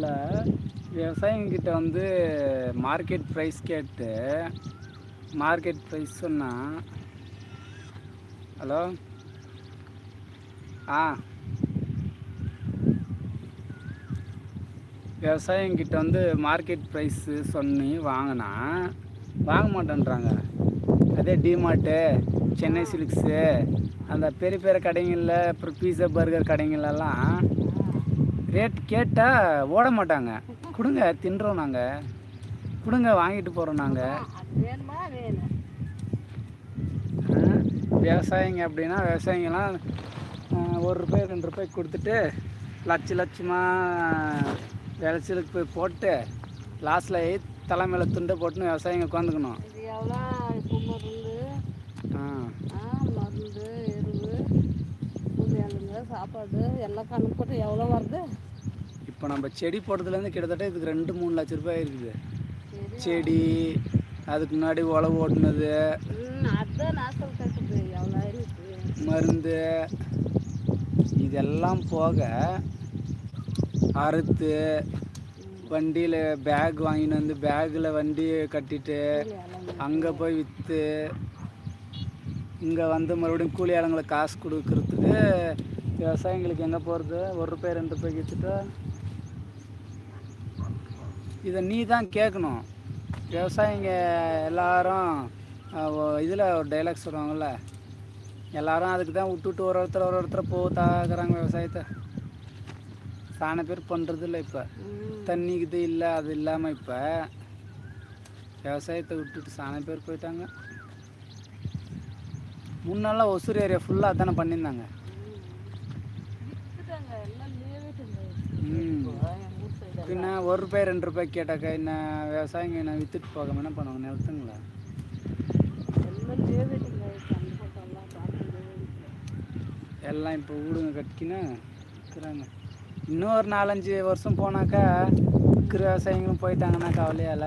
இப்போ விவசாயிங்கிட்ட வந்து market price கேட்டு மார்க்கெட் ப்ரைஸ் சொன்னால் ஹலோ விவசாயிங்கிட்ட வந்து மார்க்கெட் ப்ரைஸு சொல்லி வாங்கினா வாங்க மாட்டேன்றாங்க. அதே டிமார்ட்டு, சென்னை சில்க்ஸு, அந்த பெரிய பெரிய கடைங்களில், அப்புறம் பீஸா பர்கர் கடைங்களெல்லாம் ரேட் கேட்டால் ஓட மாட்டாங்க. கொடுங்க, தின்றோம் நாங்கள், கொடுங்க, வாங்கிட்டு போகிறோம் நாங்கள். விவசாயிங்க அப்படின்னா விவசாயிங்கெல்லாம் ₹1 ₹2 கொடுத்துட்டு லட்சமாக விளைச்சலுக்கு போய் போட்டு லாஸ்ட்டில் தலைமையில் துண்டை போட்டுன்னு விவசாயிங்க உட்காந்துக்கணும். மருந்து, எருவு, சாப்பாடு எல்லாம் கணக்கு போட்டு எவ்வளோ வருது. இப்போ நம்ம செடி போடுறதுலேருந்து கிட்டத்தட்ட இதுக்கு 2-3 லட்ச ரூபாய் இருக்குது. செடி, அதுக்கு முன்னாடி உழவு ஓட்டுனது, மருந்து, இதெல்லாம் போக அறுத்து வண்டியில் பேக் வாங்கின்னு வந்து பேக்கில் வண்டி கட்டிட்டு அங்கே போய் விற்று இங்கே வந்து மறுபடியும் கூலி ஆளுங்களுக்கு காசு கொடுக்கறதுக்கு விவசாயிங்களுக்கு எங்கே போகிறது? ₹1 ₹2 விற்றுட்டு இதை நீ தான் கேட்கணும். விவசாயிங்க எல்லாரும் இதில் ஒரு டைலாக் சொல்லுவாங்கள்ல, எல்லாரும் அதுக்கு தான் விட்டுட்டு ஒரு ஒருத்தர் போத்தாக்குறாங்க விவசாயத்தை. சாண பேர் பண்ணுறதில்ல. இப்போ தண்ணிக்குது இல்லை, அது இல்லாமல் இப்போ விவசாயத்தை விட்டுட்டு சாண பேர் போயிட்டாங்க. முன்னெல்லாம் ஒசூர் ஏரியா ஃபுல்லாக அதானே பண்ணியிருந்தாங்க. பின்ன ₹1 ₹2 கேட்டாக்கா என்ன விவசாயிங்க என்ன விற்றுட்டு போகாமல் என்ன பண்ணுவாங்க? நிறுத்துங்களா? எல்லாம் இப்போ வீடுங்க கட்டிக்கின்னு இருக்கிறாங்க. இன்னும் ஒரு 4-5 வருஷம் போனாக்கா இருக்கிற விவசாயிங்களும் போயிட்டாங்கன்னா கவலையால.